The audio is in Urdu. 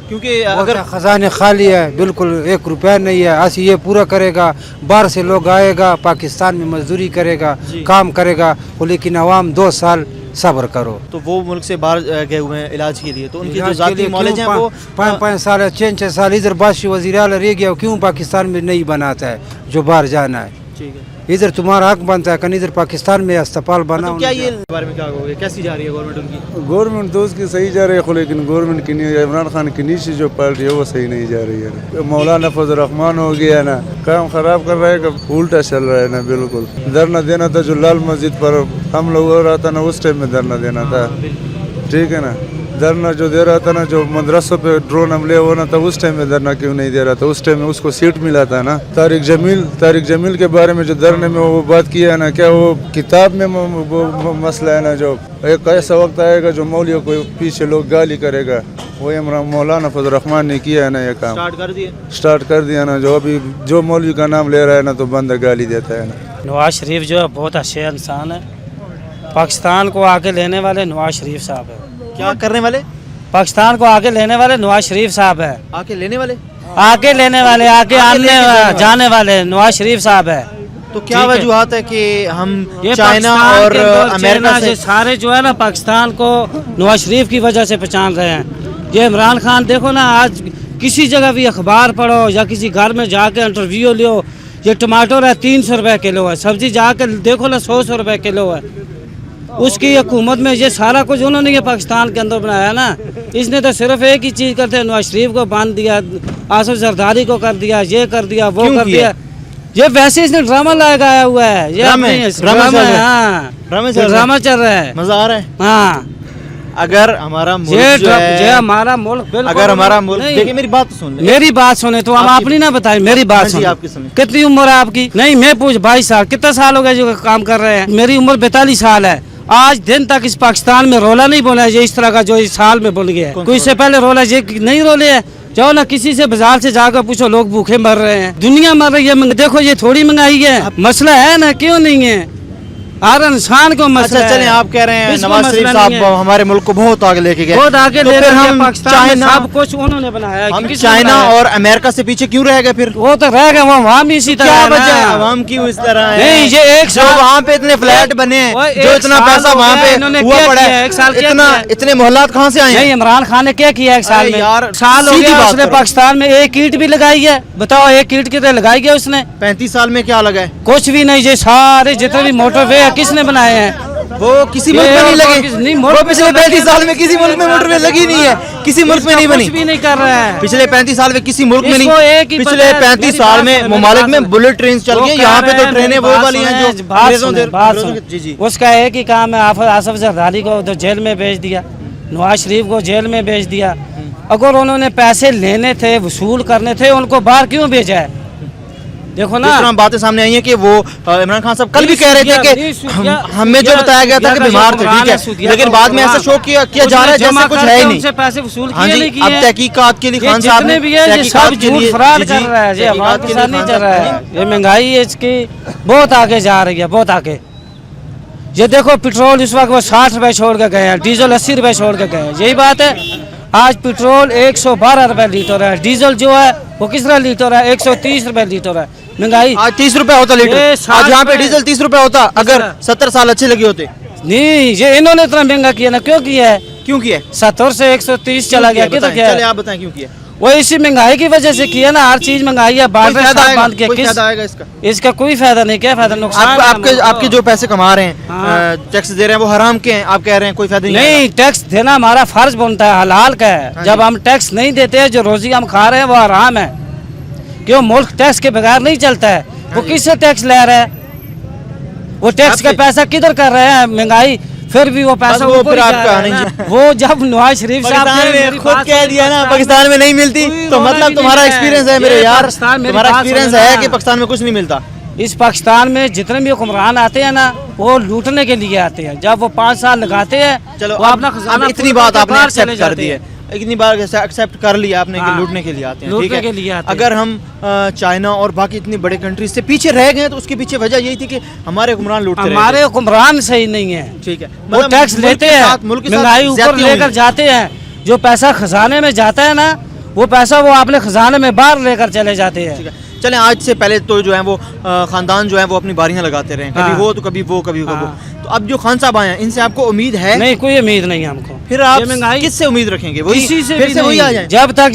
کیونکہ اگر خزانے خالی ہے، بالکل 1 روپیہ نہیں ہے. ایسے یہ پورا کرے گا، باہر سے لوگ آئے گا، پاکستان میں مزدوری کرے گا، کام کرے گا، لیکن عوام 2 سال صبر کرو. تو وہ ملک سے باہر گئے ہوئے ہیں علاج کے لیے، تو ان کی جو ذاتی معالج ہیں وہ 5 سال 6 سال ادھر بادشاہ وزیر اعلیٰ رہ گیا. کیوں پاکستان میں نہیں بناتا ہے جو باہر جانا ہے؟ ٹھیک ہے، ادھر تمہارا حق بنتا ہے کہ ادھر پاکستان میں اسپتال بنا. کیا یہ بارے میں کیا کہو گے، کیسی جا رہی ہے گورنمنٹ ان کی؟ گورنمنٹ تو اس کی صحیح جا رہی ہے، لیکن گورنمنٹ کی نہیں، عمران خان کی نیچے جو پارٹی ہے وہ صحیح نہیں جا رہی ہے. مولانا فضل الرحمان ہو گیا نا، کام خراب کر رہا ہے کہ الٹا چل رہا ہے نا. بالکل دھرنا دینا تھا جو لال مسجد پر ہم لوگ ہو رہا تھا نا، اس ٹائم میں دھرنا دینا تھا. ٹھیک ہے نا، دھرنا جو دے رہا تھا نا، جو مدرسوں پہ ڈرون حملے ہونا تھا، اس ٹائم میں دھرنا کیوں نہیں دے رہا تھا؟ اس ٹائم میں اس کو سیٹ ملا تھا نا. طارق جمیل کے بارے میں جو دھرنے میں وہ بات کیا ہے نا، کیا وہ کتاب میں وہ مسئلہ ہے نا، جو ایک ایسا وقت آئے گا جو مولویوں کو پیچھے لوگ گالی کرے گا. وہ مولانا فضل الرحمان نے کیا ہے نا، یہ کام سٹارٹ کر دیا نا. جو ابھی جو مولوی کا نام لے رہا ہے نا تو بندہ گالی دیتا ہے نا. نواز شریف جو ہے بہت اچھے انسان ہے. پاکستان کو آگے لینے والے نواز شریف صاحب ہے. کیا کرنے والے؟ پاکستان کو آگے لینے والے نواز شریف صاحب ہے. آگے لینے والے، آگے لینے والے، آگے آنے جانے والے نواز شریف صاحب ہے. تو کیا وجوہات ہے کہ ہم چائنا اور امریکہ سے سارے جو ہے نا پاکستان کو نواز شریف کی وجہ سے پہچان رہے ہیں؟ یہ عمران خان دیکھو نا، آج کسی جگہ بھی اخبار پڑھو یا کسی گھر میں جا کے انٹرویو لو، یہ ٹماٹر ہے 300 روپے کلو ہے، سبزی جا کے دیکھو نا 100 روپے کلو ہے. اس کی حکومت میں یہ سارا کچھ انہوں نے یہ پاکستان کے اندر بنایا نا. اس نے تو صرف ایک ہی چیز کرتے ہیں، نواز شریف کو باندھ دیا، آصف زرداری کو کر دیا، یہ کر دیا، وہ کر دیا. یہ ویسے اس نے ڈرامہ لگایا ہوا ہے، یہ ڈرامہ چل رہا ہے، مزہ آ رہا ہے. ہاں اگر ہمارا ملک جو ہے، ہمارا ملک، اگر ہمارا ملک، دیکھیں میری بات سن لیں، میری بات سنیں تو ہم اپنی نہ بتائیں، میری بات سنیں. کتنی عمر ہے آپ کی؟ نہیں میں پوچھ 22 سال، کتنا سال ہو گیا جو کام کر رہے ہیں؟ میری عمر 42 سال ہے. آج دن تک اس پاکستان میں رولا نہیں بولا ہے یہ اس طرح کا جو اس سال میں بول گیا ہے. کوئی سے پہلے رولا یہ نہیں رولے ہے. جاؤ نا کسی سے بازار سے جا کر پوچھو، لوگ بھوکے مر رہے ہیں، دنیا مر رہی ہے. دیکھو یہ تھوڑی مہنگائی ہے، مسئلہ ہے نا، کیوں نہیں ہے؟ ہر انسان کو مسئلہ ہے. چلیں آپ کہہ رہے ہیں نواز شریف صاحب ہمارے ملک کو بہت آگے لے کے گئے، بہت آگے لے گئے. ہم پاکستان میں سب کچھ انہوں نے بنایا. ہم چائنا اور امریکہ سے پیچھے کیوں رہ گئے؟ پھر وہ تو رہ گئے، وہاں بھی اسی طرح. کیا وجہ ہے عوام کی اس طرح ہے؟ نہیں یہ ایک جو وہاں پہ اتنے فلیٹ بنے ہیں، جو اتنا پیسہ وہاں پہ ہوا پڑا ہے، اتنے محلات کہاں سے آئے ہیں؟ عمران خان نے کیا کیا ایک سال میں؟ سال ہو گیا اس نے پاکستان میں ایک اینٹ بھی لگائی ہے؟ بتاؤ ایک اینٹ کتنے لگائی ہے اس نے؟ 35 سال میں کیا لگا ہے؟ کچھ بھی نہیں. یہ سارے جتنے بھی موٹر وے کس نے بنائے ہیں؟ وہ کسی ملک میں نہیں لگے. وہ پچھلے 35 سال میں کسی ملک میں موٹر وے لگی نہیں ہے، کسی ملک میں نہیں بنی. کچھ بھی نہیں کر رہا ہے پچھلے 35 سال میں کسی ملک میں نہیں. پچھلے 35 سال میں ممالک میں بلٹ ٹرین چل گئی، یہاں پہ تو ٹرینیں وہ والی ہیں جو اس کا ایک ہی کام ہے، آصف زرداری کو جیل میں بھیج دیا، نواز شریف کو جیل میں بھیج دیا. اگر انہوں نے پیسے لینے تھے، وصول کرنے تھے، ان کو باہر کیوں بھیجا ہے؟ دیکھو نا باتیں سامنے آئی ہیں کہ وہ عمران خان صاحب کل بھی کہہ رہے تھے کہ ہمیں جو بتایا گیا تھا کہ بیمار تھے، ٹھیک ہے، لیکن بعد میں ایسا شو کیا جا رہا ہے جیسے کچھ ہے ہی نہیں. پیسے وصول ہاں جی، اب تحقیقات کے لیے خان صاحب نے سب جھوٹ فراڈ کر رہا ہے، یہ عوام کے ساتھ نہیں چل رہا ہے. یہ مہنگائی اس کی بہت آگے جا رہی ہے، بہت آگے. یہ دیکھو پٹرول اس وقت وہ 60 روپے چھوڑ کے گئے ہیں، ڈیزل 80 روپے چھوڑ کے گئے ہیں. یہی بات ہے. آج پٹرول 112 روپے لیٹر ہے، ڈیزل جو ہے وہ کس طرح لیٹر ہے؟ 130 روپے لیٹر ہے. مہنگائی آج 30 روپے ہوتا لیٹر. آج یہاں پہ ڈیزل 30 روپے ہوتا اگر 70 سال اچھے لگے ہوتے. نہیں یہ انہوں نے اتنا مہنگا کیا نا. کیوں کیا ہے؟ کیوں کیا؟ 70 سے 130 چلا گیا. کدھر کیا ہے؟ آپ بتائیں کیوں کیا؟ وہ اسی مہنگائی کی وجہ سے کیا نا. ہر چیز مہنگائی ہے. باندھ کے اس کا کوئی فائدہ نہیں. کیا فائدہ؟ نقصان. آپ کے جو پیسے کما رہے ہیں، ٹیکس دے رہے ہیں، وہ حرام کے ہیں. آپ کہہ رہے ہیں کوئی فائدہ نہیں. ٹیکس دینا ہمارا فرض بنتا ہے، حلال کا ہے. جب ہم ٹیکس نہیں دیتے، جو روزی ہم کھا رہے ہیں وہ حرام ہے. کیوں؟ ملک ٹیکس کے بغیر نہیں چلتا ہے. وہ کس سے ٹیکس لے رہا ہے؟ وہ ٹیکس کا پیسہ کدھر کر رہے ہیں؟ مہنگائی. پھر بھی وہ پیسہ وہ جب نواز شریف صاحب نے خود کہہ دیا نا پاکستان میں نہیں ملتی، تو مطلب تمہارا ایکسپیرینس ہے میرے یار، تمہارا ایکسپیرینس ہے کہ پاکستان میں کچھ نہیں ملتا. اس پاکستان میں جتنے بھی حکمران آتے ہیں نا، وہ لوٹنے کے لیے آتے ہیں. جب وہ 5 سال لگاتے ہیں، چلو اپنا خزانہ اتنی بات آپ نے ایکسیپٹ کر دی ہے، اتنی بار ایکسیپٹ کر لیا آپ نے کہ لوٹنے کے لیے آتے ہیں. ٹھیک ہے، اگر ہم چائنا اور باقی اتنی بڑے کنٹریز سے پیچھے رہ گئے تو اس کے پیچھے وجہ یہی تھی کہ ہمارے حکمران لوٹتے رہے. ہمارے حکمران صحیح نہیں ہے. ٹھیک ہے، وہ ٹیکس لیتے ہیں، مہنگائی اوپر لے کر جاتے ہیں. جو پیسہ خزانے میں جاتا ہے نا، وہ پیسہ وہ اپنے خزانے میں باہر لے کر چلے جاتے ہیں. چلیں آج سے پہلے تو جو ہیں وہ خاندان جو ہیں وہ اپنی باریاں لگاتے رہے, کبھی وہ تو کبھی وہ کبھی وہ. تو اب جو خان صاحب آئے ہیں ان سے آپ کو امید ہے؟ نہیں, کوئی امید نہیں ہے ہم کو. پھر آپ کس سے امید رکھیں گے؟ وہی کسی سے پھر سے وہی آ جائیں؟ جب تک